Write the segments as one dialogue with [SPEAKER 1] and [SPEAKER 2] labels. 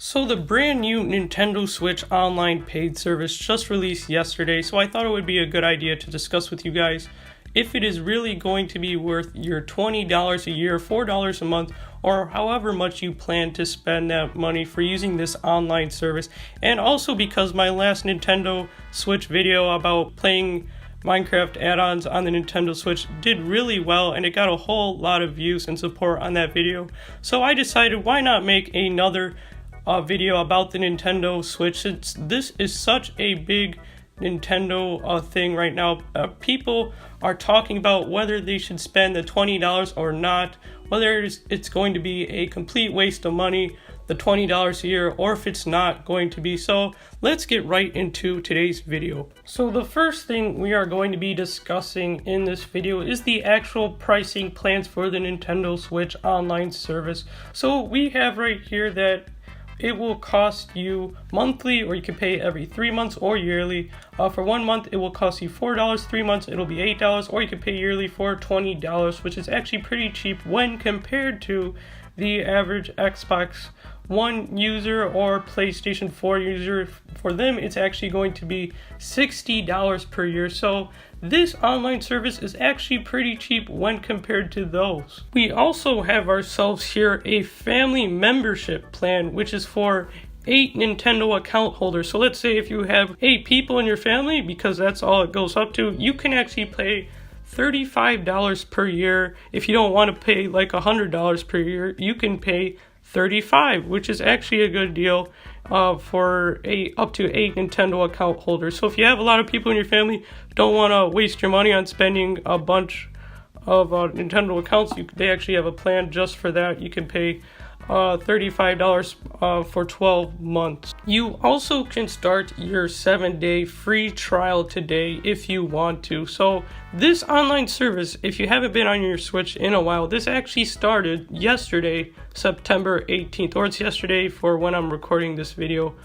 [SPEAKER 1] So the brand new Nintendo Switch Online paid service just released yesterday, so I thought it would be a good idea to discuss with you guys if it is really going to be worth your $20 a year, $4 a month, or however much you plan to spend that money for using this online service. And also because my last Nintendo Switch video about playing Minecraft add-ons on the Nintendo Switch did really well, and it got a whole lot of views and support on that video. So I decided, why not make another video about the Nintendo Switch, since this is such a big Nintendo thing right now. People are talking about whether they should spend the $20 or not, whether it's going to be a complete waste of money, the $20 a year, or if it's not going to be. So let's get right into today's video. So the first thing we are going to be discussing in this video is the actual pricing plans for the Nintendo Switch online service. So we have right here that it will cost you monthly, or you can pay every 3 months or yearly. For 1 month, it will cost you $4. 3 months, it'll be $8, or you can pay yearly for $20, which is actually pretty cheap when compared to the average Xbox One user or PlayStation 4 user. For them, it's actually going to be $60 per year. So this online service is actually pretty cheap when compared to those. We also have ourselves here a family membership plan, which is for 8 Nintendo account holders. So let's say if you have 8 people in your family, because that's all it goes up to, you can actually pay $35 per year. If you don't want to pay like $100 per year, you can pay $35, which is actually a good deal for up to 8 Nintendo account holders. So if you have a lot of people in your family, don't want to waste your money on spending a bunch of Nintendo accounts, they actually have a plan just for that. You can pay $35 for 12 months. You also can start your 7-day free trial today if you want to. So this online service, if you haven't been on your Switch in a while, this actually started yesterday, September 18th, or it's yesterday for when I'm recording this video.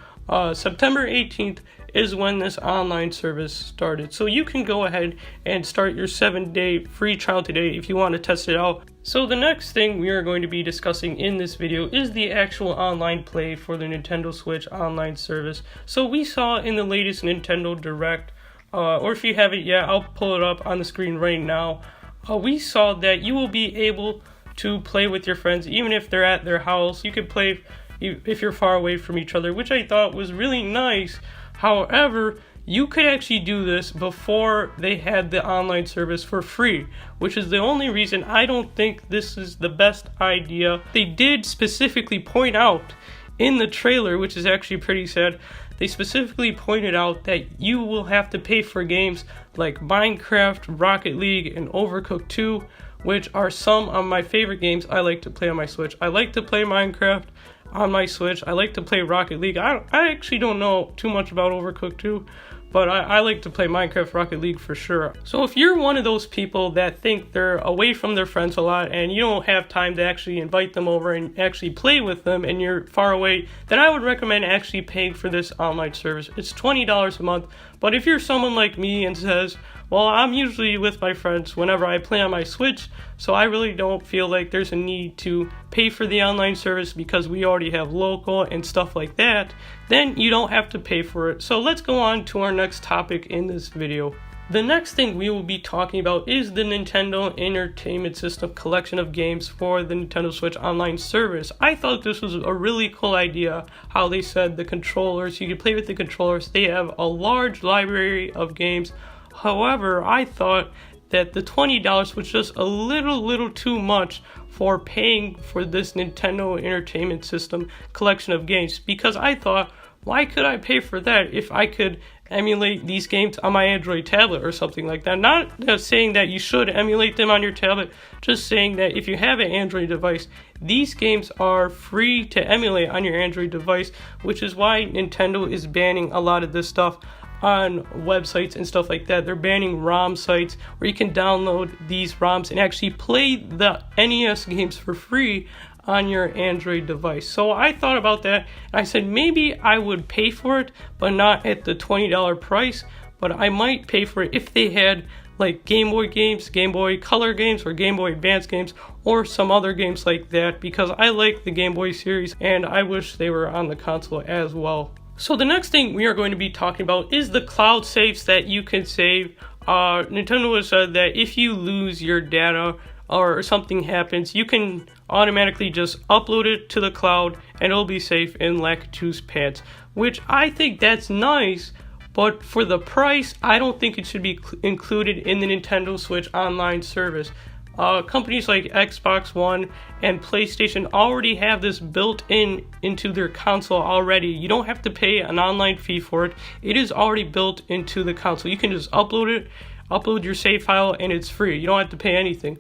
[SPEAKER 1] September 18th is when this online service started. So you can go ahead and start your 7-day free trial today if you want to test it out. So the next thing we are going to be discussing in this video is the actual online play for the Nintendo Switch online service. So we saw in the latest Nintendo Direct, or if you haven't yet, I'll pull it up on the screen right now. We saw that you will be able to play with your friends even if they're at their house. You can play if you're far away from each other, which I thought was really nice. However, you could actually do this before they had the online service for free, which is the only reason I don't think this is the best idea. They did specifically point out in the trailer, which is actually pretty sad, they specifically pointed out that you will have to pay for games like Minecraft, Rocket League, and Overcooked 2, which are some of my favorite games I like to play on my Switch. I like to play Minecraft on my Switch. I like to play Rocket League. I actually don't know too much about Overcooked 2, but I like to play Minecraft, Rocket League for sure. So if you're one of those people that think they're away from their friends a lot and you don't have time to actually invite them over and actually play with them and you're far away, then I would recommend actually paying for this online service. It's $20 a month, but if you're someone like me and says, well, I'm usually with my friends whenever I play on my Switch, so I really don't feel like there's a need to pay for the online service because we already have local and stuff like that, then you don't have to pay for it. So let's go on to our next topic in this video. The next thing we will be talking about is the Nintendo Entertainment System collection of games for the Nintendo Switch online service. I thought this was a really cool idea, how they said the controllers, you could play with the controllers. They have a large library of games. However, I thought that the $20 was just a little too much for paying for this Nintendo Entertainment System collection of games, because I thought, why could I pay for that if I could emulate these games on my Android tablet or something like that? Not saying that you should emulate them on your tablet, just saying that if you have an Android device, these games are free to emulate on your Android device, which is why Nintendo is banning a lot of this stuff on websites and stuff like that. They're banning ROM sites where you can download these ROMs and actually play the NES games for free on your Android device. So I thought about that and I said maybe I would pay for it, but not at the $20 price, but I might pay for it if they had like Game Boy games, Game Boy Color games, or Game Boy Advance games, or some other games like that, because I like the Game Boy series and I wish they were on the console as well. So the next thing we are going to be talking about is the cloud saves that you can save. Nintendo has said that if you lose your data or something happens, you can automatically just upload it to the cloud and it'll be safe in Lakitu's pants, which I think that's nice, but for the price, I don't think it should be included in the Nintendo Switch online service. Companies like Xbox One and PlayStation already have this built into their console already. You don't have to pay an online fee for it. It is already built into the console. You can just upload your save file, and it's free. You don't have to pay anything.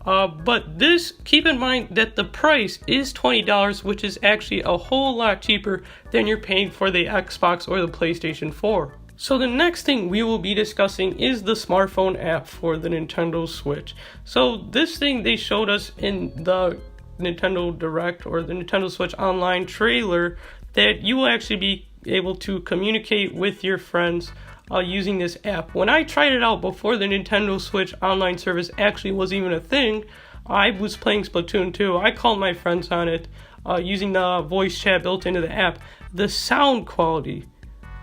[SPEAKER 1] But this, keep in mind that the price is $20, which is actually a whole lot cheaper than you're paying for the Xbox or the PlayStation 4. So the next thing we will be discussing is the smartphone app for the Nintendo Switch. So this thing they showed us in the Nintendo Direct or the Nintendo Switch Online trailer, that you will actually be able to communicate with your friends using this app. When I tried it out before the Nintendo Switch Online service actually was even a thing, I was playing Splatoon 2. I called my friends on it using the voice chat built into the app. The sound quality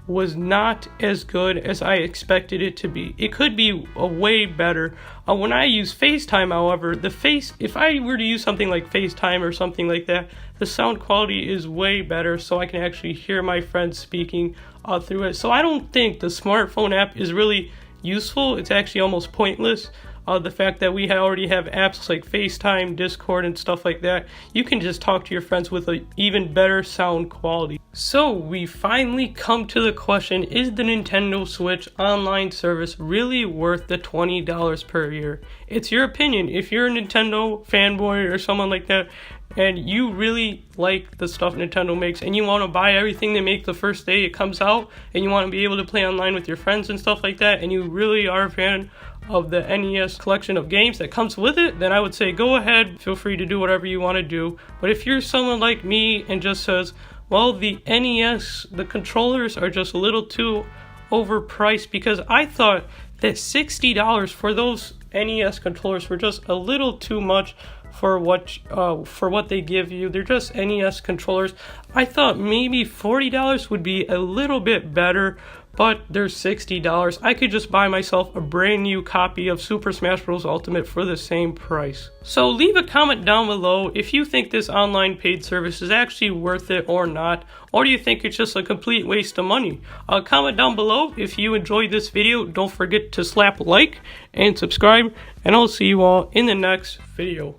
[SPEAKER 1] was not as good as I expected it to be. It could be way better. When I use FaceTime, however, if I were to use something like FaceTime or something like that, the sound quality is way better, so I can actually hear my friends speaking through it. So I don't think the smartphone app is really useful. It's actually almost pointless. The fact that we already have apps like FaceTime, Discord, and stuff like that, you can just talk to your friends with an even better sound quality. So we finally come to the question, is the Nintendo Switch online service really worth the $20 per year? It's your opinion. If you're a Nintendo fanboy or someone like that, and you really like the stuff Nintendo makes, and you want to buy everything they make the first day it comes out, and you want to be able to play online with your friends and stuff like that, and you really are a fan of the NES collection of games that comes with it, then I would say go ahead, feel free to do whatever you want to do. But if you're someone like me and just says, well, the NES, the controllers are just a little too overpriced, because I thought that $60 for those NES controllers were just a little too much for what they give you. They're just NES controllers. I thought maybe $40 would be a little bit better, but they're $60. I could just buy myself a brand new copy of Super Smash Bros. Ultimate for the same price. So leave a comment down below if you think this online paid service is actually worth it or not, or do you think it's just a complete waste of money? Comment down below if you enjoyed this video. Don't forget to slap like and subscribe, and I'll see you all in the next video.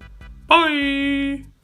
[SPEAKER 1] Bye!